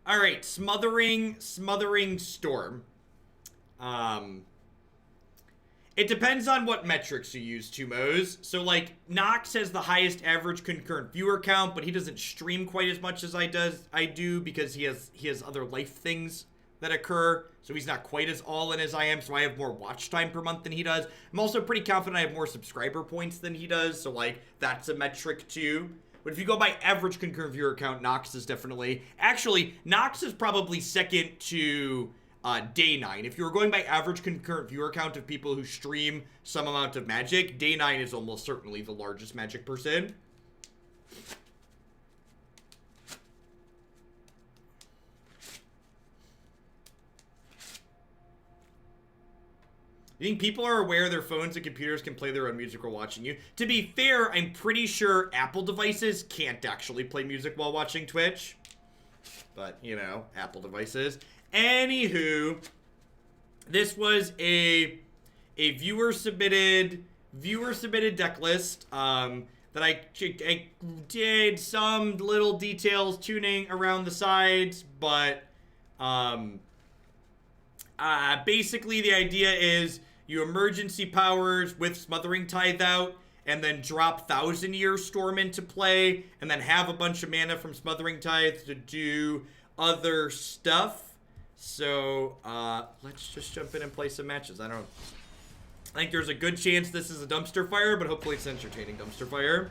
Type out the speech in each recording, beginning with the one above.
All right, Smothering Storm. It depends on what metrics you use, Tumos. So, like, Nox has the highest average concurrent viewer count, but he doesn't stream quite as much as I do because he has other life things that occur. So he's not quite as all in as I am, so I have more watch time per month than he does. I'm also pretty confident I have more subscriber points than he does, so, like, that's a metric, too. But if you go by average concurrent viewer count, Nox is definitely... Actually, Nox is probably second to... Day9. If you were going by average concurrent viewer count of people who stream some amount of Magic, Day9 is almost certainly the largest Magic person. You think people are aware their phones and computers can play their own music while watching you? To be fair, I'm pretty sure Apple devices can't actually play music while watching Twitch. But, you know, Apple devices. Anywho, this was a viewer submitted deck list that I did some little details tuning around the sides, but basically the idea is you emergency powers with Smothering Tithe out, and then drop Thousand Year Storm into play, and then have a bunch of mana from Smothering Tithe to do other stuff. So, let's just jump in and play some matches. I think there's a good chance this is a dumpster fire, but hopefully it's an entertaining dumpster fire.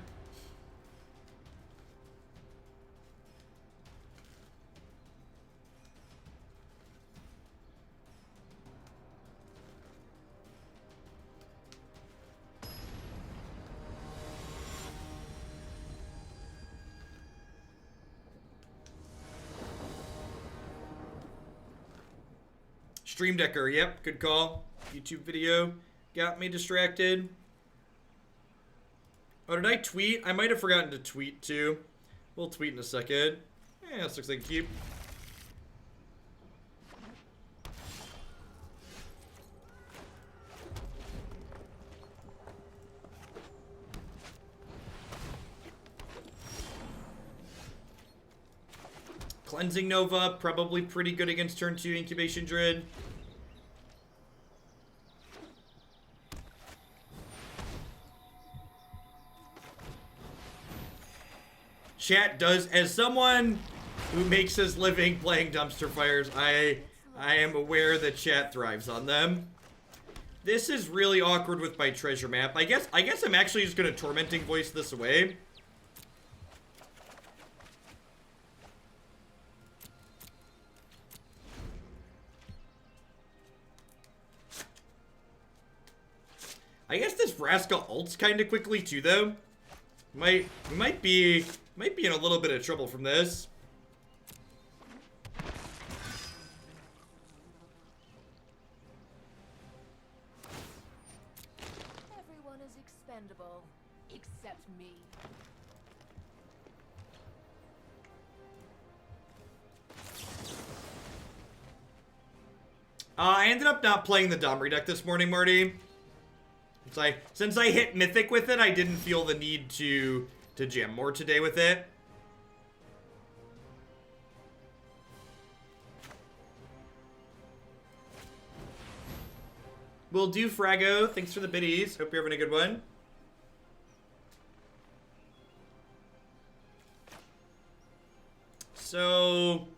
Stream Decker, yep, good call. YouTube video got me distracted. Oh, did I tweet? I might have forgotten to tweet too. We'll tweet in a second. Yeah, this looks like a keep. Cleansing Nova, probably pretty good against turn 2 Incubation Druid. Chat does, as someone who makes his living playing dumpster fires, I am aware that chat thrives on them. This is really awkward with my treasure map. I guess I'm actually just gonna Tormenting Voice this away. I guess this Vraska ults kind of quickly too, though. We might be in a little bit of trouble from this. Everyone is expendable, except me. I ended up not playing the Domri deck this morning, Marty. It's like, since I hit Mythic with it, I didn't feel the need to jam more today with it. Will do, Frago. Thanks for the biddies. Hope you're having a good one. So,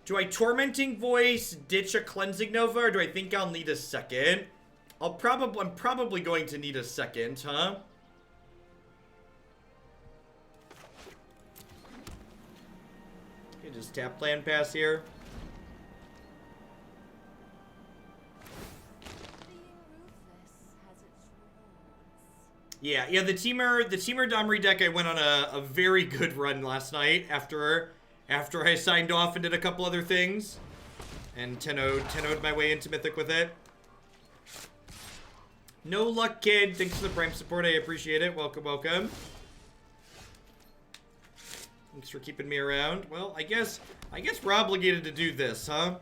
do I Tormenting Voice, ditch a Cleansing Nova, or do I think I'll need a second? I'm probably going to need a second, huh? Okay, just tap Land Pass here. Yeah, the Teamer Domri deck, I went on a very good run last night after I signed off and did a couple other things. And 10-0'd my way into Mythic with it. No luck, kid. Thanks for the Prime support. I appreciate it. Welcome, welcome. Thanks for keeping me around. Well, I guess we're obligated to do this, huh?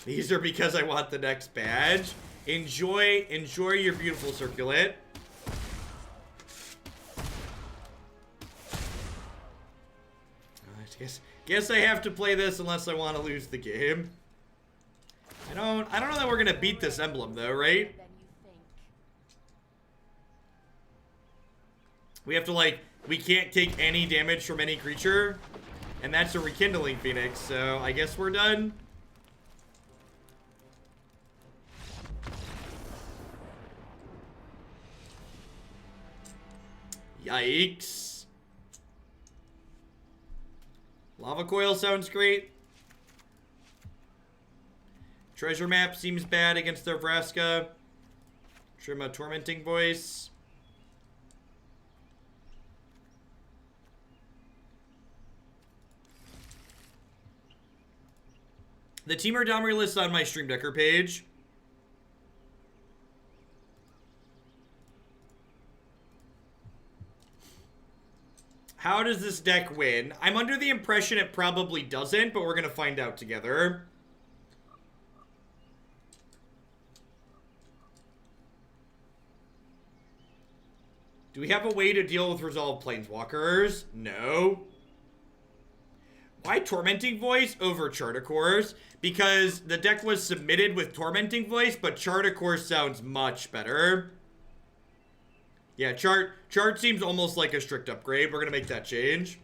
These are because I want the next badge. Enjoy your beautiful circulate. Guess I have to play this unless I want to lose the game. I don't know that we're gonna beat this emblem though, right? We have to like, we can't take any damage from any creature, and that's a Rekindling Phoenix, so I guess we're done. Yikes. Lava Coil sounds great. Treasure Map seems bad against their Vraska. Trim a Tormenting Voice. The Teamer Domri list on my Stream Decker page. How does this deck win? I'm under the impression it probably doesn't, but we're gonna find out together. Do we have a way to deal with Resolved Planeswalkers? No. Why Tormenting Voice over Chart a Course? Because the deck was submitted with Tormenting Voice, but Chart a Course sounds much better. Yeah, Chart seems almost like a strict upgrade. We're gonna make that change.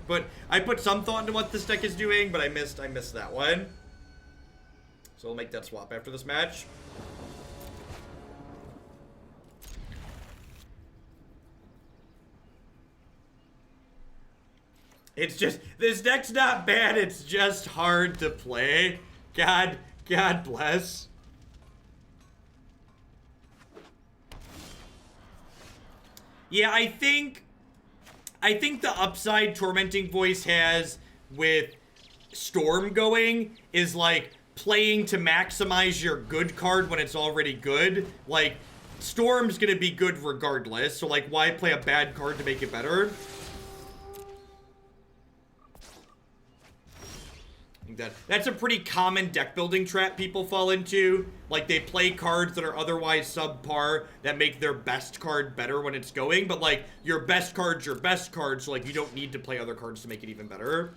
But I put some thought into what this deck is doing, but I missed that one. So we'll make that swap after this match. It's just, this deck's not bad, it's just hard to play. God bless. Yeah, I think the upside Tormenting Voice has with Storm going is like playing to maximize your good card when it's already good. Like, Storm's gonna be good regardless, so like why play a bad card to make it better? That's a pretty common deck building trap people fall into. Like, they play cards that are otherwise subpar that make their best card better when it's going, but like, your best card's your best card, so like, you don't need to play other cards to make it even better.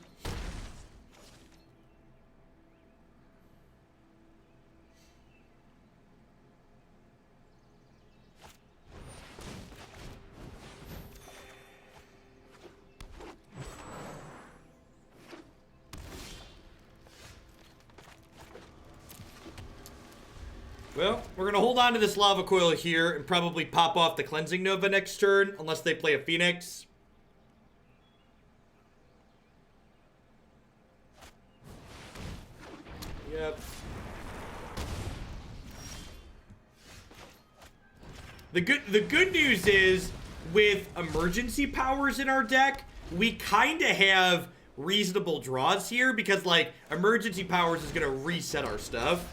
Well, we're going to hold on to this Lava Coil here and probably pop off the Cleansing Nova next turn, unless they play a Phoenix. Yep. The good news is, with emergency powers in our deck, we kind of have reasonable draws here, because, like, emergency powers is going to reset our stuff.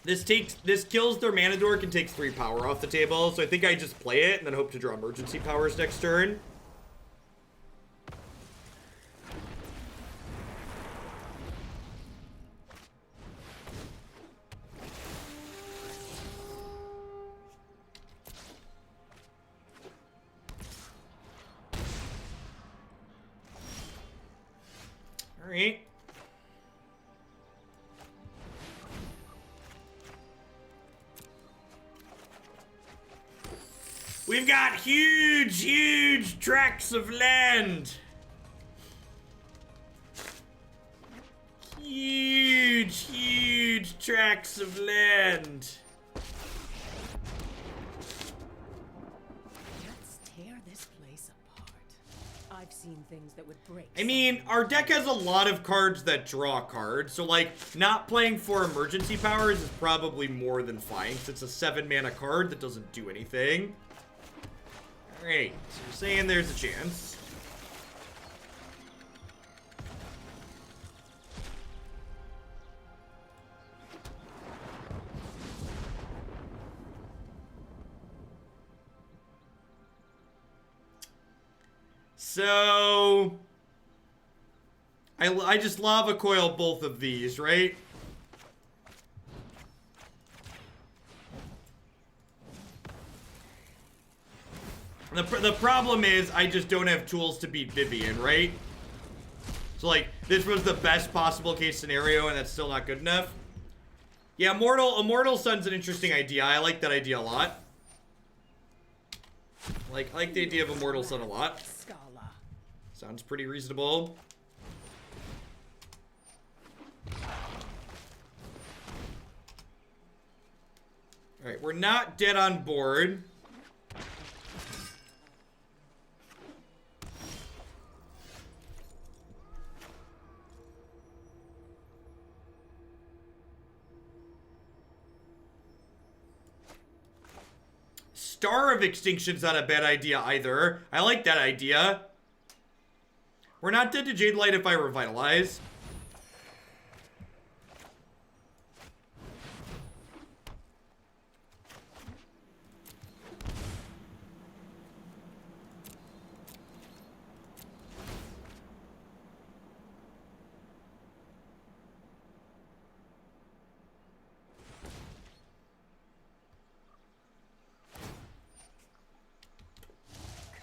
This kills their mana dork and takes 3 power off the table, so I think I just play it and then hope to draw emergency powers next turn. All right. We've got huge tracts of land. Huge tracts of land. Let's tear this place apart. I've seen things that would break. I mean, our deck has a lot of cards that draw cards, so like, not playing 4 emergency powers is probably more than fine, because it's a 7 mana card that doesn't do anything. Alright, so you're saying there's a chance. So I just Lava Coil both of these, right? The problem is I just don't have tools to beat Vivian, right? So like, this was the best possible case scenario and that's still not good enough. Yeah, Immortal Sun's an interesting idea. I like that idea a lot. I like the idea of Immortal Sun a lot. Sounds pretty reasonable. Alright, we're not dead on board. Star of Extinction's not a bad idea either. I like that idea. We're not dead to Jade Light if I Revitalize.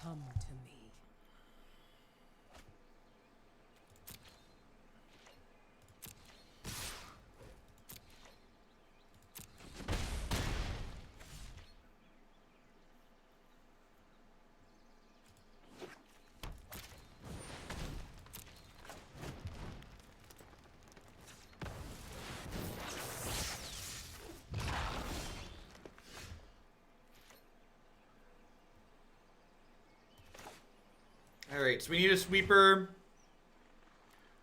Come to me. Alright, so we need a sweeper.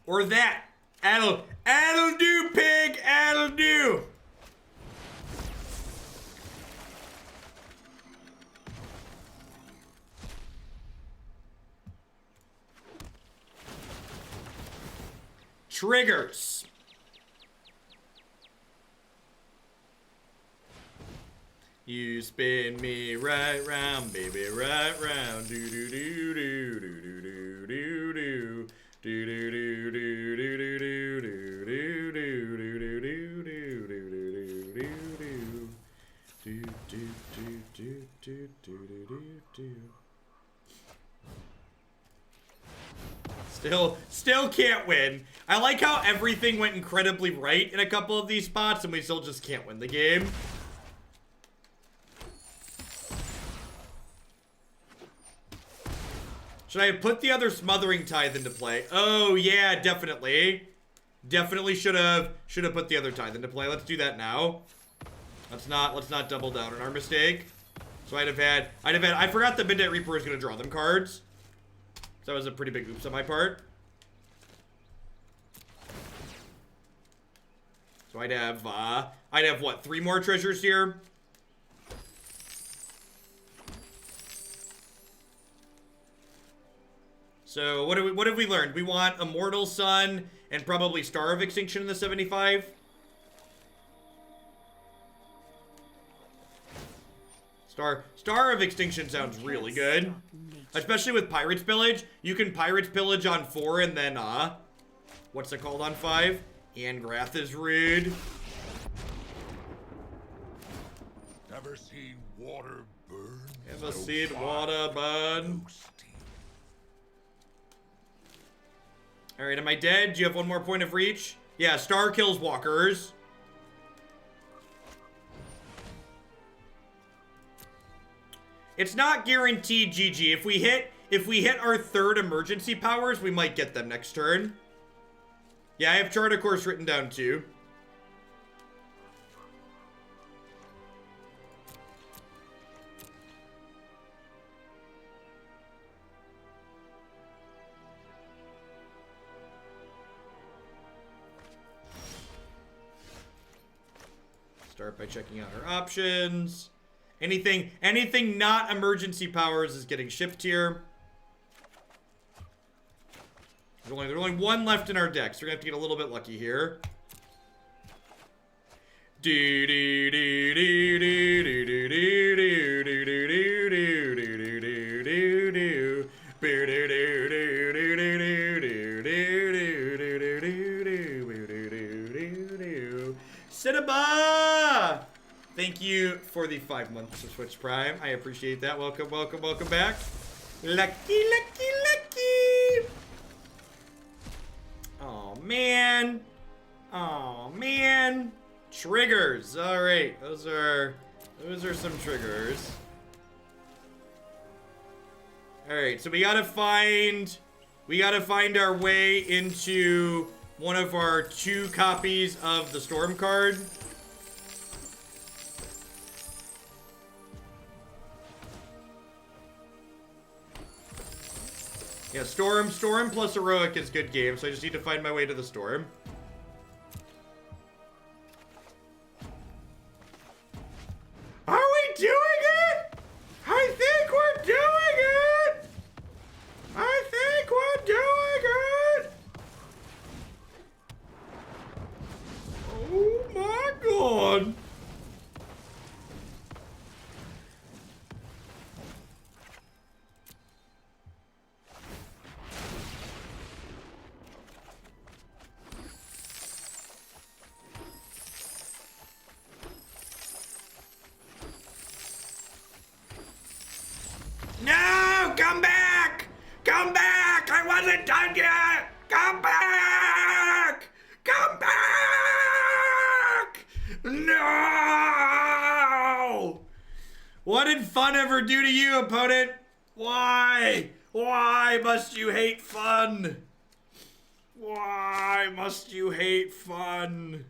Or that. That'll do, pig! That'll do! Triggers. You spin me right round, baby, right round. Do do do do do do do do do. Do do do do do do do do do do do do do do do do. Do do do do do do do do. Still can't win. I like how everything went incredibly right in a couple of these spots and we still just can't win the game. Should I have put the other Smothering Tithe into play? Oh yeah, definitely. Definitely should have put the other Tithe into play. Let's do that now. Let's not double down on our mistake. So I forgot the Midnight Reaper was gonna draw them cards. So that was a pretty big oops on my part. So I'd have what, 3 more treasures here? So what have we learned? We want Immortal Sun and probably Star of Extinction in the 75. Star of Extinction sounds really good. Especially with Pirate's Pillage. You can Pirate's Pillage on 4 and then what's it called on 5? Angrath is rude. Never seen water burn. Never seen water burn. Alright, am I dead? Do you have one more point of reach? Yeah, Star kills walkers. It's not guaranteed GG. If we hit our 3rd emergency powers, we might get them next turn. Yeah, I have Chart of Course written down too. Start by checking out our options. Anything not emergency powers is getting shipped here. There's only 1 left in our deck, so we're gonna have to get a little bit lucky here. Do do do do do do do do do do do do do do do do. Do do do do do do do do do do do do. Cinema! Thank you for the 5 months of Twitch Prime. I appreciate that. Welcome, welcome, welcome back. Lucky, lucky, lucky. Oh, man. Oh, man. Triggers. All right. Those are some triggers. All right. So we gotta find our way into one of our 2 copies of the Storm card. Yeah, Storm plus Heroic is good game, so I just need to find my way to the Storm. Are we doing it? I think we're doing it! I think we're doing it! Oh my god! No! Come back! Come back! I wasn't done yet! Come back! Come back! No! What did fun ever do to you, opponent? Why? Why must you hate fun? Why must you hate fun?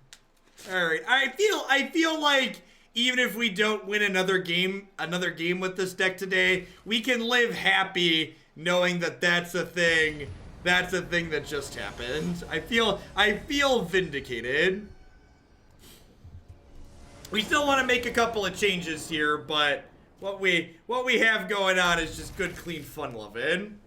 Alright, I feel like even if we don't win another game with this deck today, we can live happy knowing that that's a thing that just happened. I feel vindicated. We still want to make a couple of changes here, but what we have going on is just good, clean fun loving.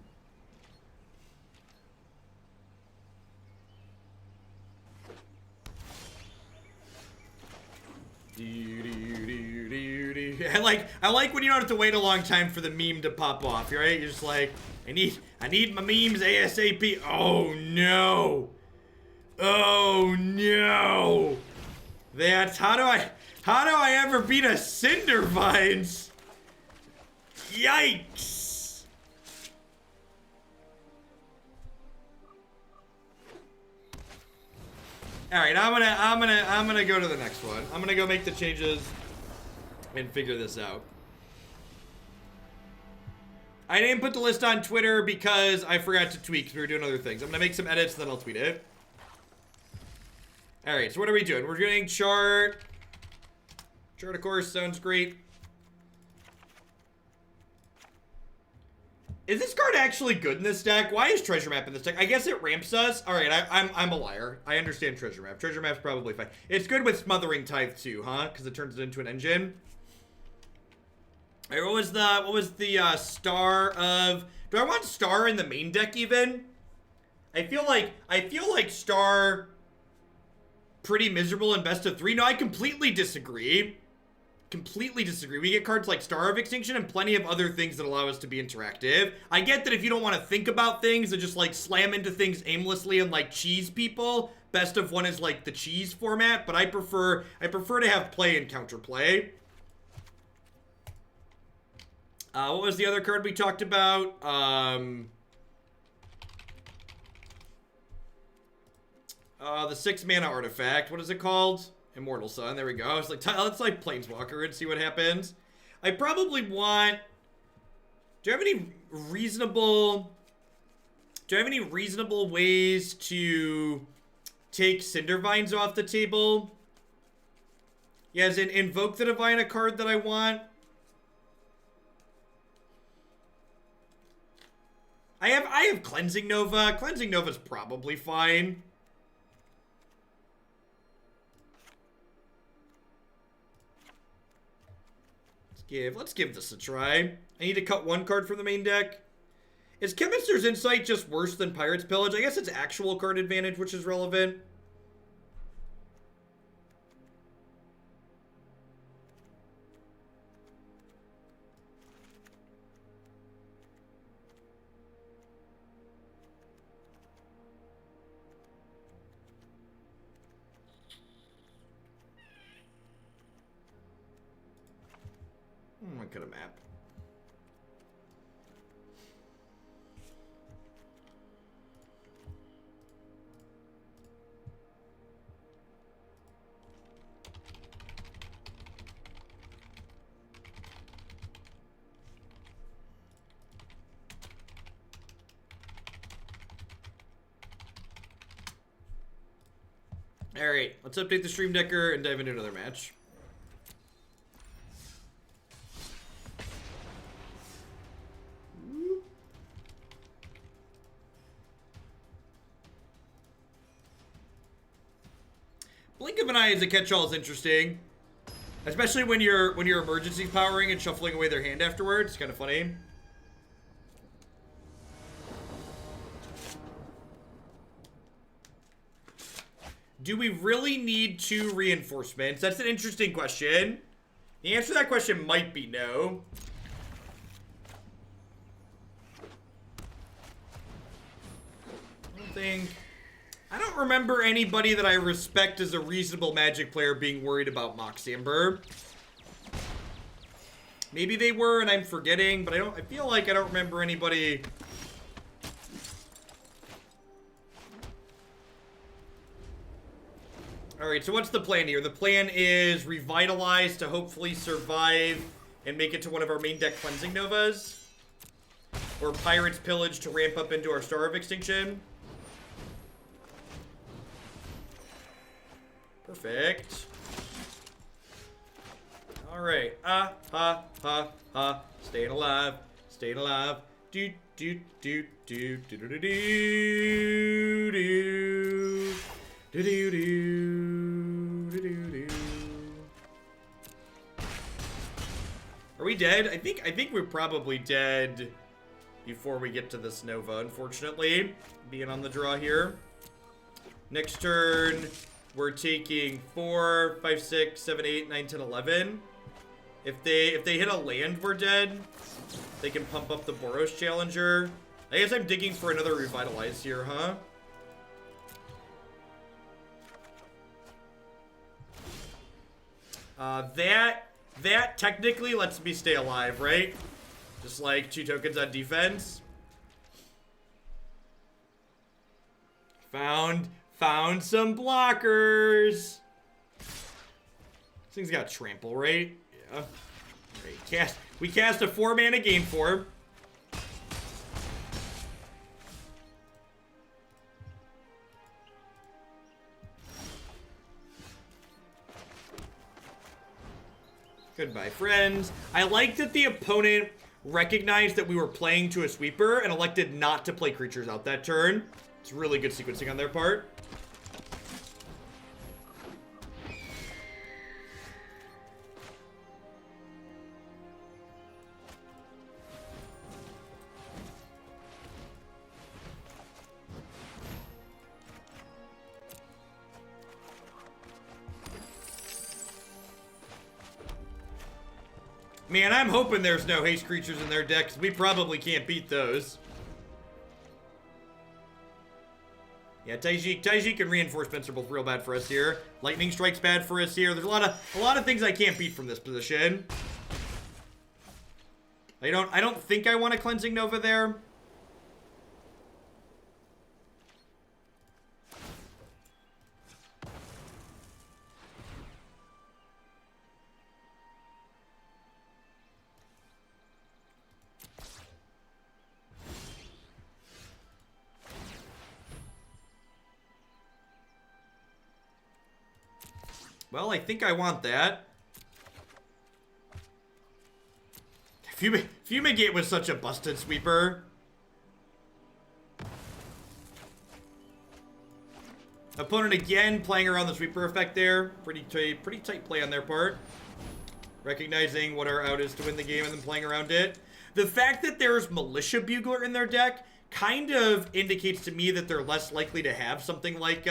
I like when you don't have to wait a long time for the meme to pop off, right? You're just like, I need my memes ASAP. Oh no. Oh no. That's how do I ever beat a Cindervines? Yikes. All right, I'm gonna go to the next one. I'm gonna go make the changes and figure this out. I didn't put the list on Twitter because I forgot to tweak because we were doing other things. I'm gonna make some edits, then I'll tweet it. All right, so what are we doing? We're doing chart. Chart, of course, sounds great. Is this card actually good in this deck? Why is Treasure Map in this deck? I guess it ramps us. All right, I'm a liar. I understand Treasure Map. Treasure Map's probably fine. It's good with Smothering Tithe too, huh? Because it turns it into an engine. All right, what was the Star of? Do I want Star in the main deck even? I feel like Star pretty miserable in best of 3. No, I completely disagree. Completely disagree. We get cards like Star of Extinction and plenty of other things that allow us to be interactive. I get that if you don't want to think about things and just like slam into things aimlessly and like cheese people, best of 1 is like the cheese format, but I prefer to have play and counterplay. What was the other card we talked about? The 6-mana artifact. What is it called? Immortal Sun. There we go. It's like, let's like Planeswalker and see what happens. I probably want... Do you have any reasonable ways to take Cindervines off the table? Yeah, as in Invoke the Divine, a card that I want. I have Cleansing Nova. Cleansing Nova's probably fine. Let's give this a try. I need to cut 1 card from the main deck. Is Chemister's Insight just worse than Pirate's Pillage? I guess it's actual card advantage, which is relevant. kind of map. Alright, let's update the stream decker and dive into another match. Blink of an Eye as a catch-all is interesting. Especially when you're emergency powering and shuffling away their hand afterwards. It's kind of funny. Do we really need 2 reinforcements? That's an interesting question. The answer to that question might be no. I don't remember anybody that I respect as a reasonable Magic player being worried about Mox Amber. Maybe they were and I'm forgetting, but I feel like I don't remember anybody. Alright, so what's the plan here? The plan is Revitalize to hopefully survive and make it to one of our main deck Cleansing Novas. Or Pirates Pillage to ramp up into our Star of Extinction. Perfect. Alright. Staying alive. Staying alive. Do do do do do do do do do. Do do do do do. Are we dead? I think we're probably dead before we get to this Nova, unfortunately. Being on the draw here. Next turn, we're taking 4, 5, 6, 7, 8, 9, 10, 11. If they hit a land, we're dead. They can pump up the Boros Challenger. I guess I'm digging for another Revitalize here, huh? That technically lets me stay alive, right? Just like 2 tokens on defense. Found some blockers. This thing's got trample, right? Yeah. Alright, we cast a 4-mana game form. Goodbye, friends. I like that the opponent recognized that we were playing to a sweeper and elected not to play creatures out that turn. It's really good sequencing on their part. Man, I'm hoping there's no haste creatures in their deck, because we probably can't beat those. Yeah, Taijik and Reinforcements are both real bad for us here. Lightning Strike's bad for us here. There's a lot of things I can't beat from this position. I don't think I want a Cleansing Nova there. Well, I think I want that. Fumigate was such a busted sweeper. Opponent again playing around the sweeper effect there. Pretty tight play on their part. Recognizing what our out is to win the game and then playing around it. The fact that there's Militia Bugler in their deck kind of indicates to me that they're less likely to have something like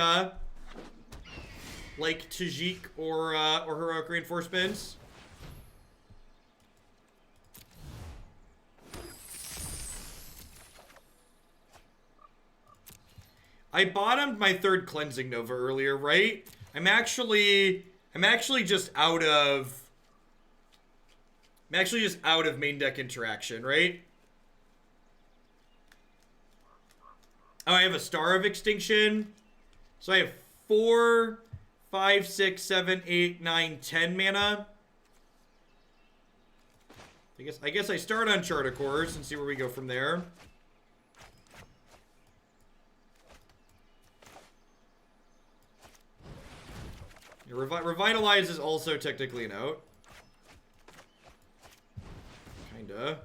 Taijik or Heroic Reinforcements. I bottomed my 3rd Cleansing Nova earlier, right? I'm actually just out of I'm actually just out of main deck interaction, right? Oh, I have a Star of Extinction. So I have 4, 5, 6, 7, 8, 9, 10 mana. I guess I start on Chart of Course and see where we go from there. Yeah, Revitalize is also technically an out. Kinda.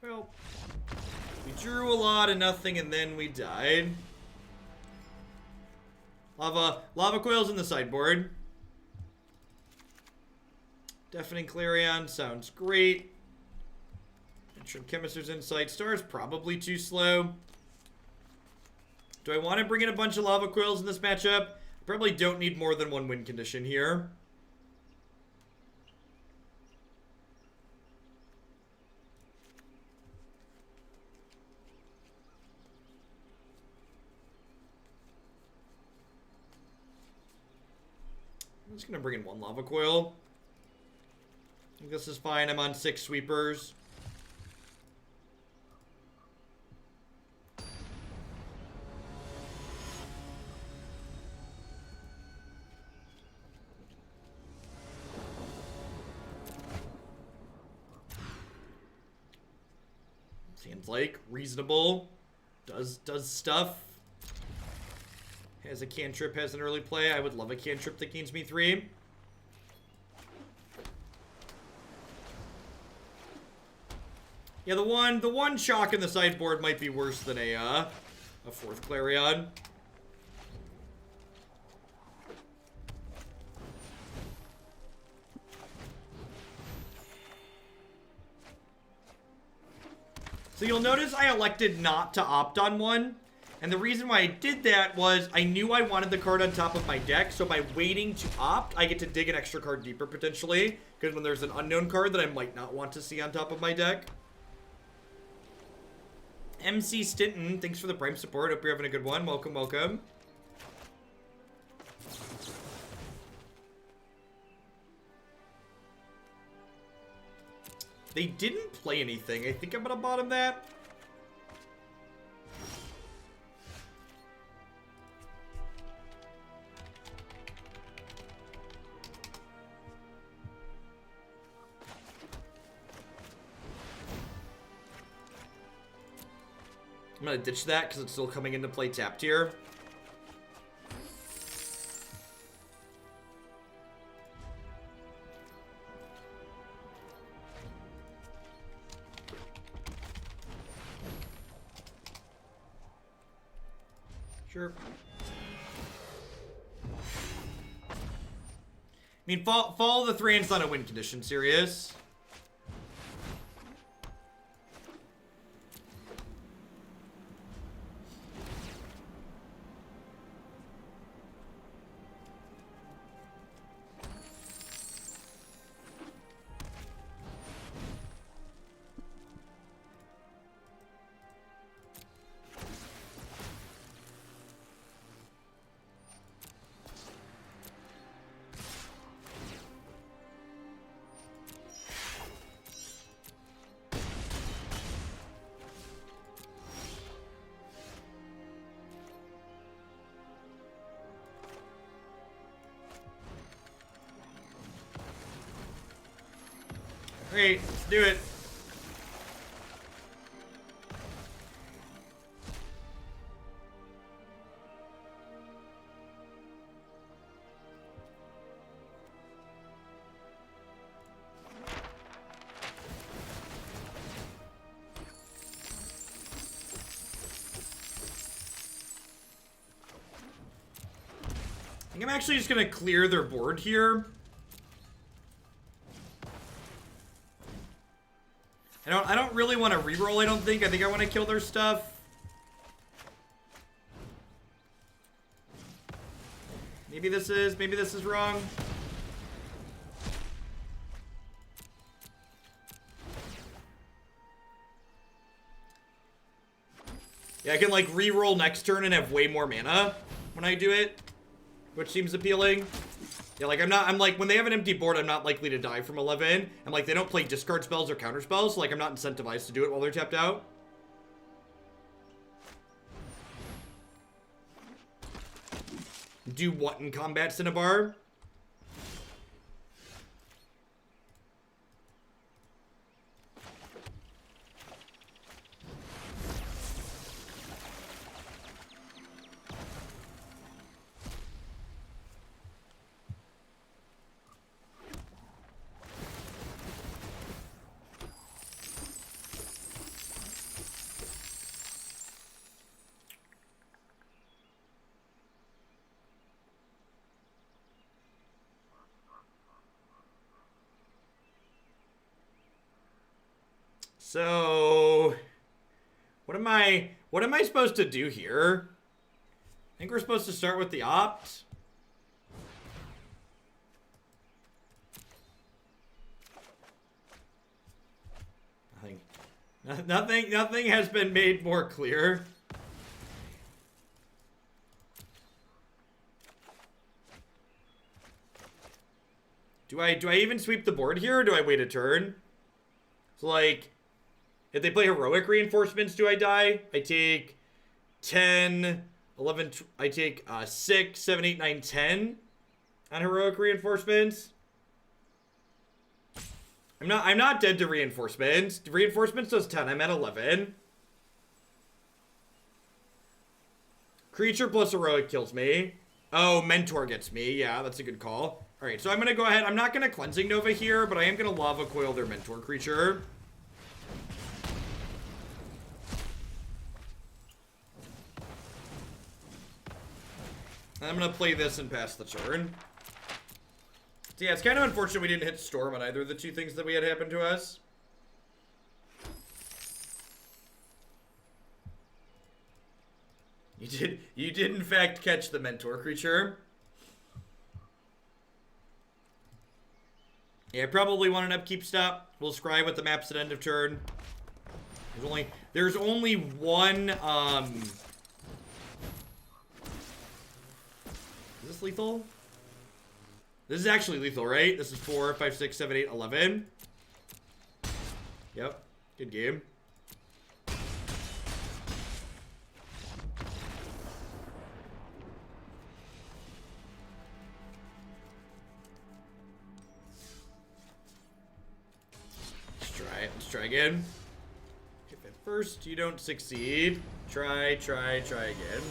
Well, we drew a lot of nothing and then we died. Lava Coil's in the sideboard. Deafening Clarion sounds great. Chemister's Insight. Star's probably too slow. Do I want to bring in a bunch of Lava Coils in this matchup? Probably don't need more than one win condition here. I'm just going to bring in one Lava Coil. I think this is fine. I'm on 6 sweepers. Seems like reasonable. Does stuff. Has a cantrip, has an early play. I would love a cantrip that gains me 3. Yeah, the one shock in the sideboard might be worse than a 4th Clarion. So you'll notice I elected not to opt on one. And the reason why I did that was I knew I wanted the card on top of my deck. So by waiting to opt, I get to dig an extra card deeper potentially. Because when there's an unknown card that I might not want to see on top of my deck. MC Stinton, thanks for the Prime support. Hope you're having a good one. Welcome, welcome. They didn't play anything. I think I'm gonna bottom that. I'm gonna ditch that because it's still coming into play tapped here. Sure. I mean, follow the 3 and it's not a win condition, serious. Great, let's do it. I think I'm actually just gonna clear their board here. I don't really want to reroll, I don't think. I think I want to kill their stuff. Maybe this is wrong. Yeah, I can like reroll next turn and have way more mana when I do it. which seems appealing. Yeah, like I'm like, when they have an empty board, I'm not likely to die from 11. And like, they don't play discard spells or counter spells, so like, I'm not incentivized to do it while they're tapped out. Do what in combat, Cinnabar? So, what am I supposed to do here? I think we're supposed to start with the opt. Nothing has been made more clear. Do I even sweep the board here, or do I wait a turn? So like, if they play heroic reinforcements, do I die? I take 10, 11, I take 6, 7, 8, 9, 10 on heroic reinforcements. I'm not dead to reinforcements. Reinforcements does 10. I'm at 11. Creature plus heroic kills me. Oh, Mentor gets me. Yeah, that's a good call. Alright, so I'm going to go ahead. I'm not going to Cleansing Nova here, but I am going to Lava Coil their Mentor creature. And I'm going to play this and pass the turn. So yeah, it's kind of unfortunate we didn't hit Storm on either of the two things that we had happen to us. You did in fact catch the Mentor creature. Yeah, I probably want an upkeep stop. We'll scry with the maps at end of turn. There's only one, Is this lethal? This is actually lethal, right? This is 4, 5, 6, 7, 8, 11. Yep. Good game. Let's try it. Let's try again. If at first you don't succeed, try again.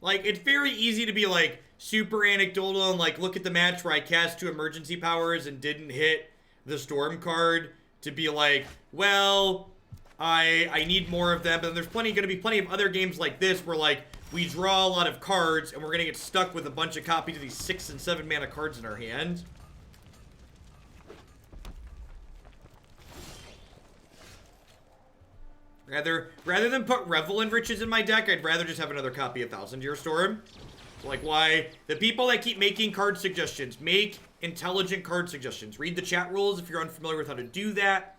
Like, it's very easy to be, like, super anecdotal and, like, look at the match where I cast 2 emergency powers and didn't hit the Storm card to be like, well, I need more of them. But there's going to be plenty of other games like this where, like, we draw a lot of cards and we're going to get stuck with a bunch of copies of these 6 and 7 mana cards in our hand. Rather than put Revel and Riches in my deck, I'd rather just have another copy of Thousand Year Storm. Like, why? The people that keep making card suggestions, make intelligent card suggestions. Read the chat rules if you're unfamiliar with how to do that.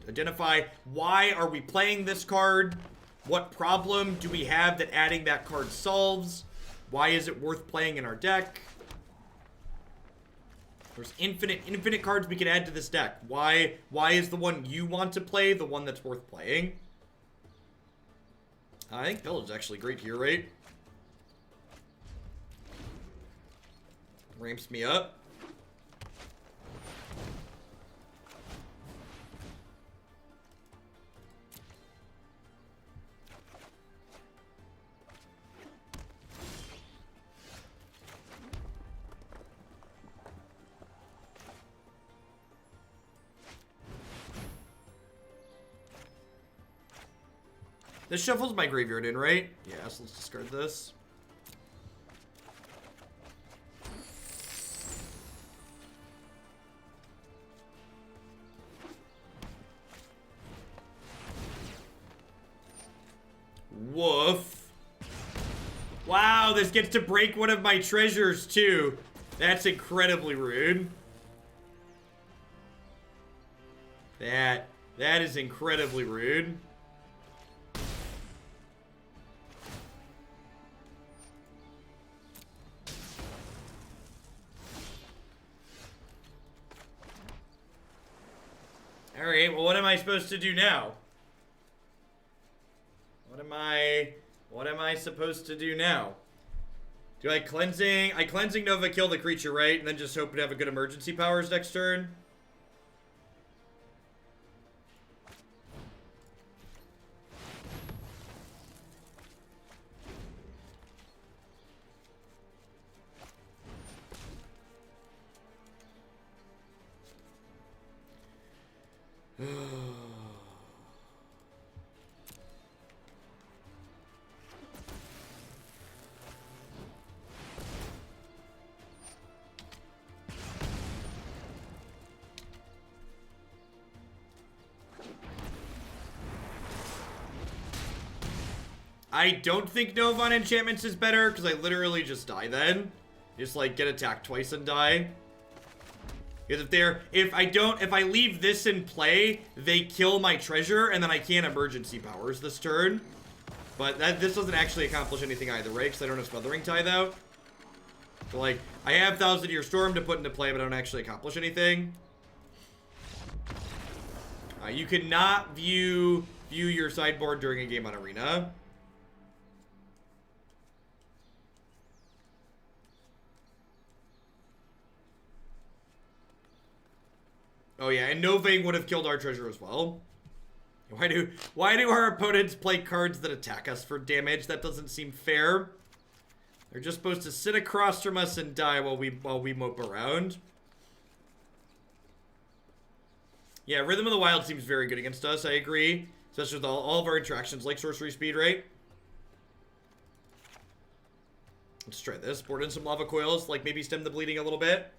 Identify, why are we playing this card? What problem do we have that adding that card solves? Why is it worth playing in our deck? There's infinite cards we can add to this deck. Why is the one you want to play the one that's worth playing? I think Pillage is actually great here, right? Ramps me up. This shuffles my graveyard in, right? Yeah, so let's discard this. Woof. Wow, this gets to break one of my treasures, too. That's incredibly rude. That is incredibly rude. Alright, well, what am I supposed to do now? What am I supposed to do now? Do I cleansing Nova kill the creature, right? And then just hope to have a good emergency powers next turn? I don't think Nova on enchantments is better, because I literally just die then. Just, like, get attacked twice and die. Because if I leave this in play, they kill my treasure, and then I can't emergency powers this turn. But this doesn't actually accomplish anything either, right? Because I don't have Smothering Tithe out. So, like, I have Thousand Year Storm to put into play, but I don't actually accomplish anything. You cannot view your sideboard during a game on Arena. Oh yeah, and Novang would have killed our treasure as well. Why do our opponents play cards that attack us for damage? That doesn't seem fair. They're just supposed to sit across from us and die while we mope around. Yeah, Rhythm of the Wild seems very good against us, I agree. Especially with all of our interactions like sorcery speed, right? Let's try this. Board in some Lava Coils, like maybe stem the bleeding a little bit.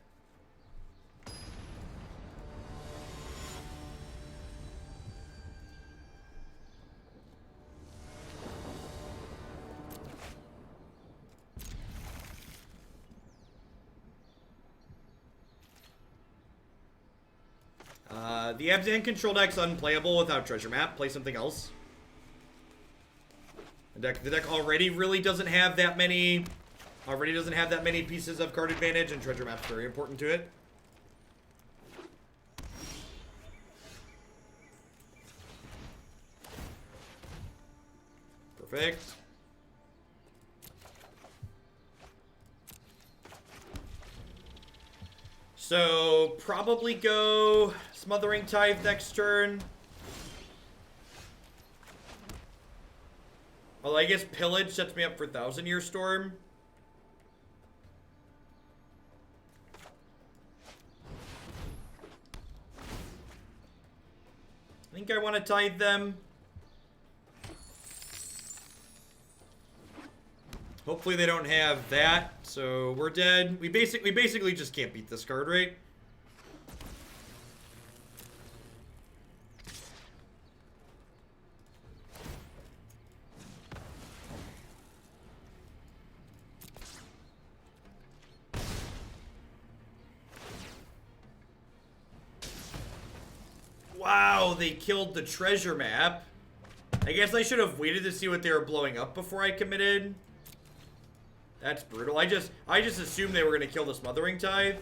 The Abzan control deck's unplayable without treasure map. Play something else. The deck already really doesn't have that many. Already doesn't have that many pieces of card advantage, and treasure map's very important to it. Perfect. So, probably go Smothering Tithe next turn. Although I guess Pillage sets me up for Thousand Year Storm. I think I want to Tithe them. Hopefully they don't have that, so we're dead. We basically just can't beat this card, right? Wow, they killed the treasure map. I guess I should have waited to see what they were blowing up before I committed. That's brutal. I just assumed they were going to kill the Smothering Tithe.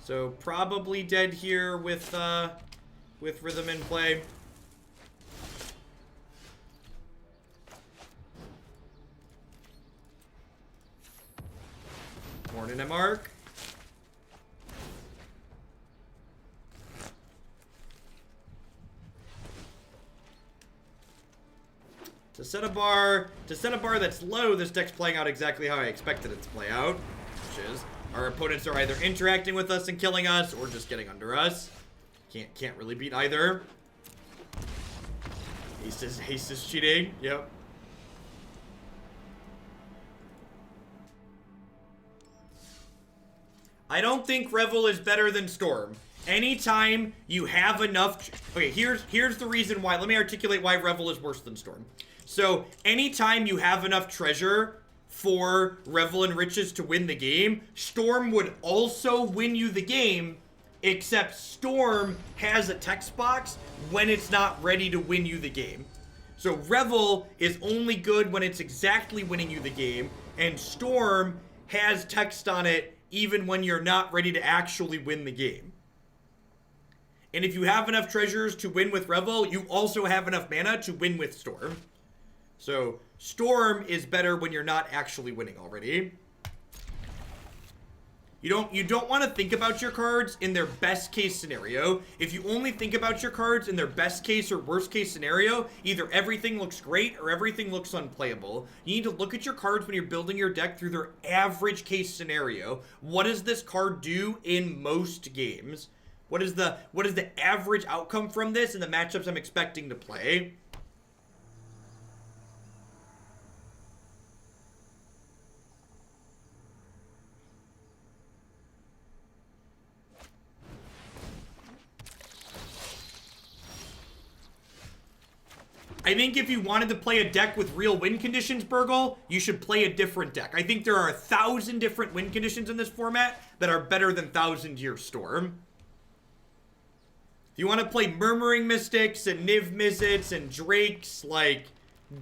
So probably dead here with Rhythm in play. Morning at Mark. To set a bar that's low, this deck's playing out exactly how I expected it to play out, which is our opponents are either interacting with us and killing us, or just getting under us. Can't really beat either. Haste is cheating. Yep. I don't think Revel is better than Storm. Anytime you have enough... Okay, here's the reason why. Let me articulate why Revel is worse than Storm. So, anytime you have enough treasure for Revel and Riches to win the game, Storm would also win you the game, except Storm has a text box when it's not ready to win you the game. So, Revel is only good when it's exactly winning you the game, and Storm has text on it even when you're not ready to actually win the game. And if you have enough treasures to win with Revel, you also have enough mana to win with Storm. So, Storm is better when you're not actually winning already. You don't want to think about your cards in their best case scenario. If you only think about your cards in their best case or worst case scenario, either everything looks great or everything looks unplayable. You need to look at your cards when you're building your deck through their average case scenario. What does this card do in most games? What is the average outcome from this in the matchups I'm expecting to play? I think if you wanted to play a deck with real win conditions, Burgle, you should play a different deck. I think there are 1,000 different win conditions in this format that are better than 1,000-Year Storm. If you want to play Murmuring Mystics and Niv Mizzets and Drakes, like,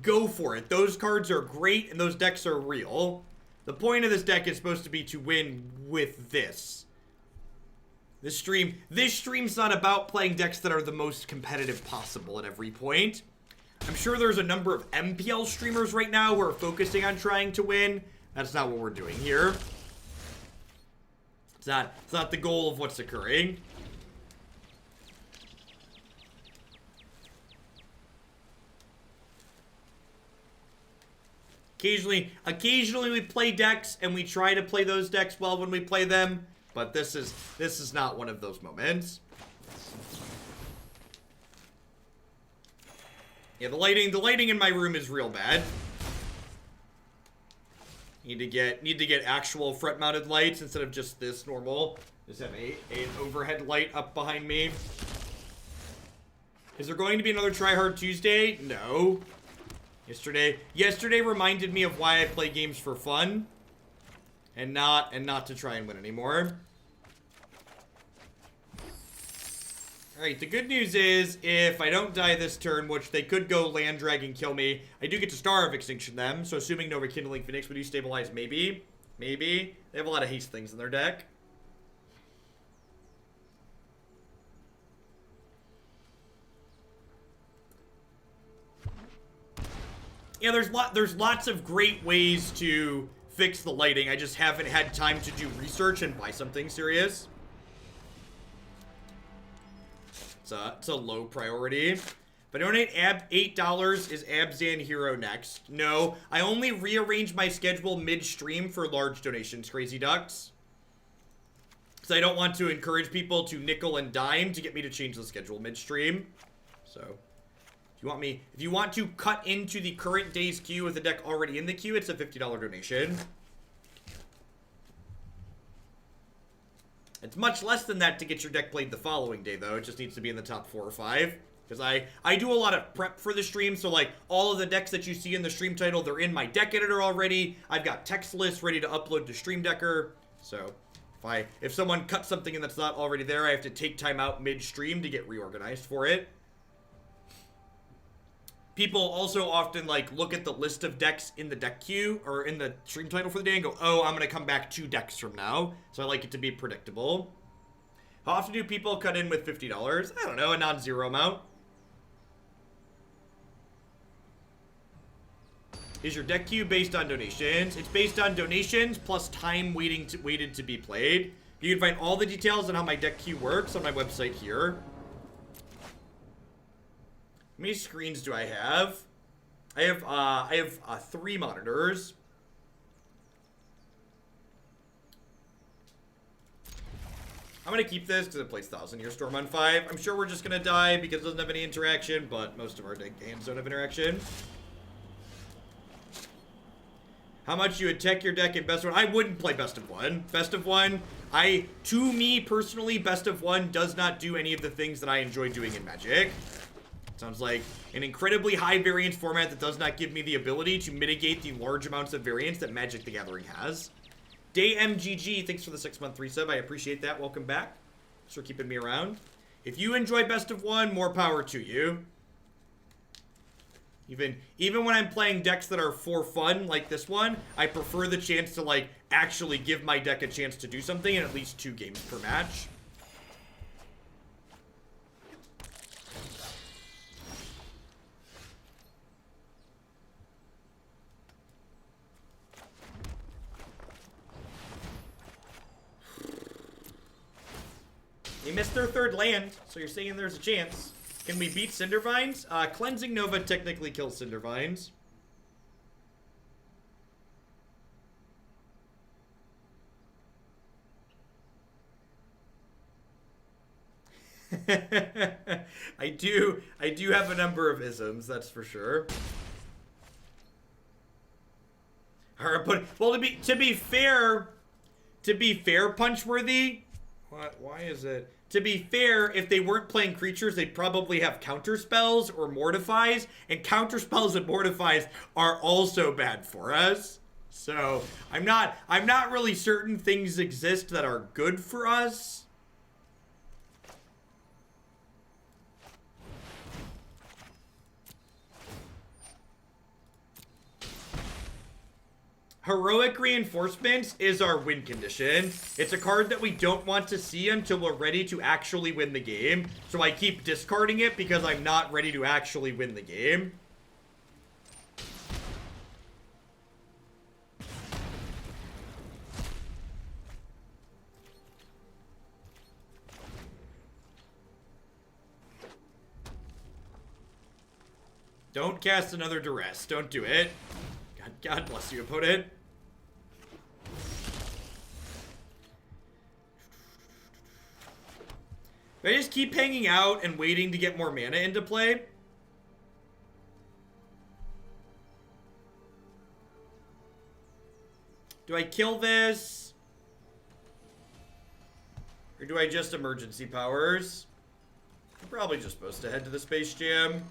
go for it. Those cards are great and those decks are real. The point of this deck is supposed to be to win with this. This stream's not about playing decks that are the most competitive possible at every point. I'm sure there's a number of MPL streamers right now who are focusing on trying to win. That's not what we're doing here. It's not the goal of what's occurring. Occasionally we play decks and we try to play those decks well when we play them, but this is not one of those moments. Yeah, the lighting in my room is real bad. Need to get actual front-mounted lights instead of just this normal. Just have an overhead light up behind me. Is there going to be another Try Hard Tuesday? No. Yesterday reminded me of why I play games for fun, and not to try and win anymore. Alright, the good news is, if I don't die this turn, which they could go land drag and kill me, I do get to Star of Extinction them, so assuming no Rekindling Phoenix, would you stabilize? Maybe. Maybe. They have a lot of haste things in their deck. Yeah, there's lots of great ways to fix the lighting. I just haven't had time to do research and buy something serious. It's a low priority. If I donate $8, is Abzan Hero next? No, I only rearrange my schedule mid-stream for large donations, Crazy Ducks. Because I don't want to encourage people to nickel and dime to get me to change the schedule mid-stream. So, if you want to cut into the current day's queue with a deck already in the queue, it's a $50 donation. It's much less than that to get your deck played the following day, though. It just needs to be in the top 4 or 5. Because I do a lot of prep for the stream, so, like, all of the decks that you see in the stream title, they're in my deck editor already. I've got text lists ready to upload to Stream Decker. So, if someone cuts something in that's not already there, I have to take time out mid-stream to get reorganized for it. People also often, like, look at the list of decks in the deck queue, or in the stream title for the day, and go, oh, I'm going to come back 2 decks from now. So I like it to be predictable. How often do people cut in with $50? I don't know, a non-zero amount. Is your deck queue based on donations? It's based on donations plus time waited to be played. You can find all the details on how my deck queue works on my website here. How many screens do I have? I have 3 monitors. I'm gonna keep this because it plays 1,000-Year Storm on 5. I'm sure we're just gonna die because it doesn't have any interaction, but most of our hands don't have interaction. How much you would tech your deck in best of 1? I wouldn't play best of 1. Best of 1, To me personally, best of one does not do any of the things that I enjoy doing in Magic. Sounds like an incredibly high variance format that does not give me the ability to mitigate the large amounts of variance that Magic the Gathering has. DayMGG, thanks for the 6-month resub. I appreciate that. Welcome back. Thanks for keeping me around. If you enjoy best of one, more power to you. Even when I'm playing decks that are for fun, like this one, I prefer the chance to, like, actually give my deck a chance to do something in at least 2 games per match. They missed their 3rd land, so you're saying there's a chance. Can we beat Cindervines? Cleansing Nova technically kills Cindervines. I do have a number of isms, that's for sure. Alright, but well, to be fair, Punchworthy. What? Why is it? To be fair, if they weren't playing creatures, they'd probably have counter spells or mortifies, and counter spells and mortifies are also bad for us. So I'm not really certain things exist that are good for us. Heroic Reinforcements is our win condition. It's a card that we don't want to see until we're ready to actually win the game. So I keep discarding it because I'm not ready to actually win the game. Don't cast another Duress. Don't do it. God bless you, opponent. Do I just keep hanging out and waiting to get more mana into play? Do I kill this? Or do I just emergency powers? I'm probably just supposed to head to the Space Jam.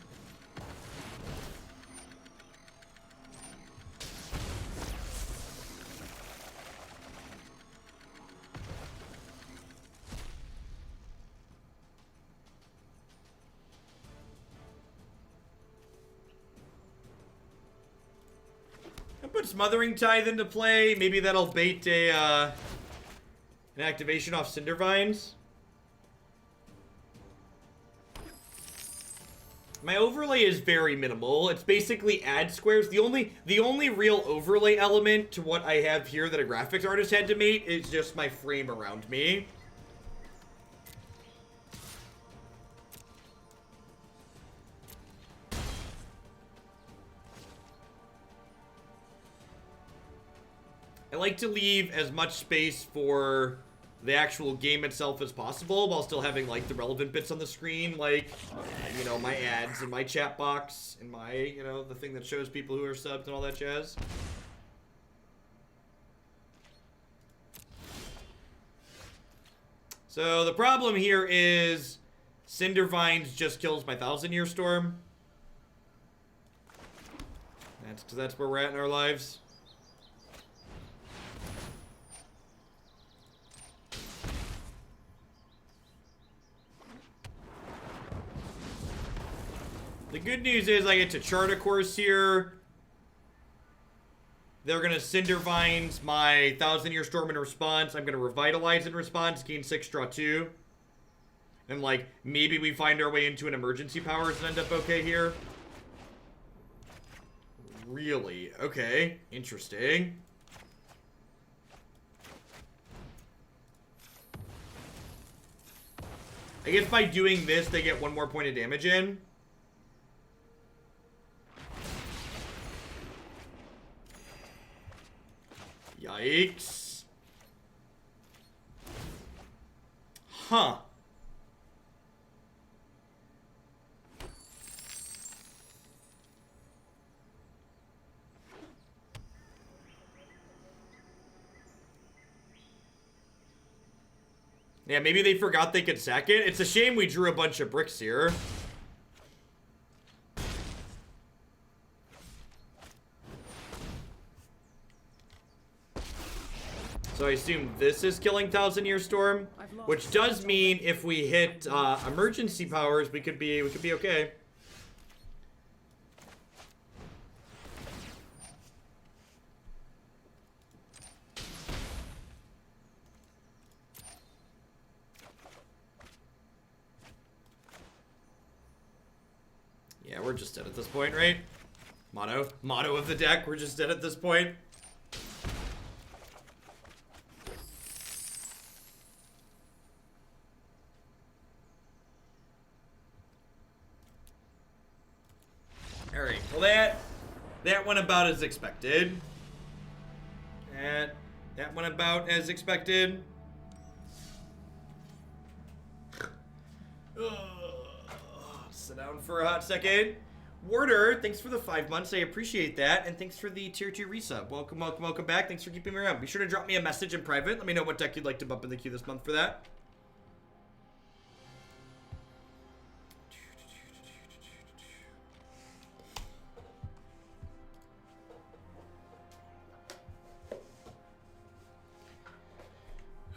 Put Smothering Tithe into play. Maybe that'll bait an activation off Cindervines. My overlay is very minimal. It's basically add squares. The only real overlay element to what I have here that a graphics artist had to make is just my frame around me. I like to leave as much space for the actual game itself as possible while still having, like, the relevant bits on the screen, like, you know, my ads and my chat box and my, you know, the thing that shows people who are subbed and all that jazz. So the problem here is Cindervines just kills my 1,000-Year Storm. That's where we're at in our lives. The good news is I get to chart a course here. They're going to Cindervines my 1,000-Year Storm in response. I'm going to Revitalize in response, gain 6, draw 2. And, like, maybe we find our way into an emergency powers and end up okay here. Really? Okay. Interesting. I guess by doing this, they get 1 more point of damage in. Yikes. Huh. Yeah, maybe they forgot they could sack it. It's a shame we drew a bunch of bricks here. So I assume this is killing Thousand Year Storm, which does mean if we hit emergency powers, we could be okay. Yeah, we're just dead at this point, right? Motto of the deck, we're just dead at this point. Alright, well that went about as expected. That went about as expected. Sit down for a hot second. Warder, thanks for the 5 months. I appreciate that. And thanks for the tier 2 resub. Welcome, welcome, welcome back. Thanks for keeping me around. Be sure to drop me a message in private. Let me know what deck you'd like to bump in the queue this month for that.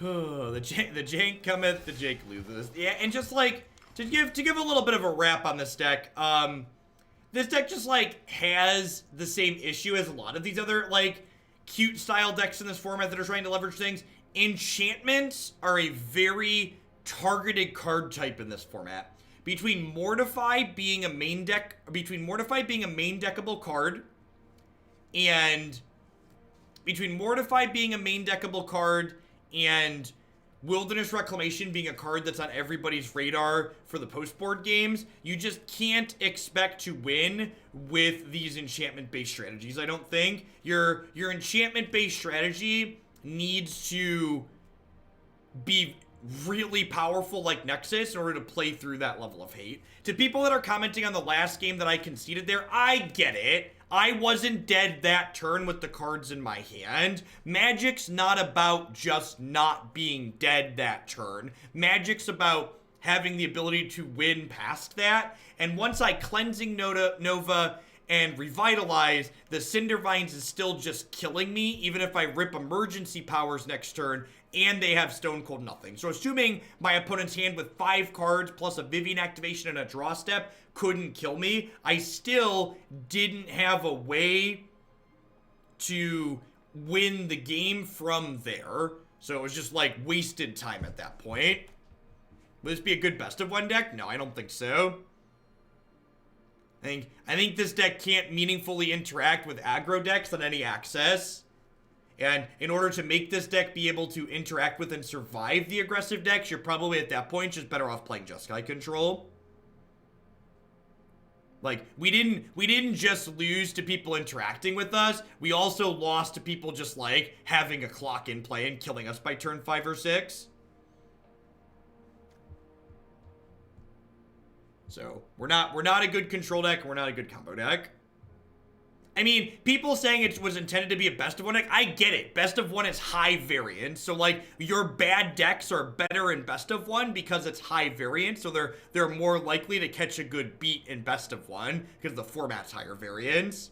Oh, the jank cometh, the jank loseth. Yeah, and just like to give a little bit of a wrap on this deck, this deck just like has the same issue as a lot of these other like cute style decks in this format that are trying to leverage things. Enchantments are a very targeted card type in this format. Between Mortify being a main deckable card, and and Wilderness Reclamation being a card that's on everybody's radar for the post-board games, you just can't expect to win with these enchantment-based strategies, I don't think. Your enchantment-based strategy needs to be really powerful like Nexus in order to play through that level of hate. To people that are commenting on the last game that I conceded there, I get it. I wasn't dead that turn with the cards in my hand. Magic's not about just not being dead that turn. Magic's about having the ability to win past that. And once I Cleansing Nova and Revitalize, the Cindervines is still just killing me, even if I rip emergency powers next turn and they have Stone Cold Nothing. So assuming my opponent's hand with 5 cards plus a Vivian activation and a draw step couldn't kill me, I still didn't have a way to win the game from there. So it was just like wasted time at that point. Would this be a good best of one deck? No, I don't think so. I think this deck can't meaningfully interact with aggro decks on any access. And in order to make this deck be able to interact with and survive the aggressive decks, you're probably at that point just better off playing Jeskai Control. Like, we didn't just lose to people interacting with us, we also lost to people just like having a clock in play and killing us by turn 5 or 6. So, we're not a good control deck, and we're not a good combo deck. I mean, people saying it was intended to be a best of one deck, I get it. Best of one is high variance, so like your bad decks are better in best of one because it's high variance, so they're more likely to catch a good beat in best of one because the format's higher variance.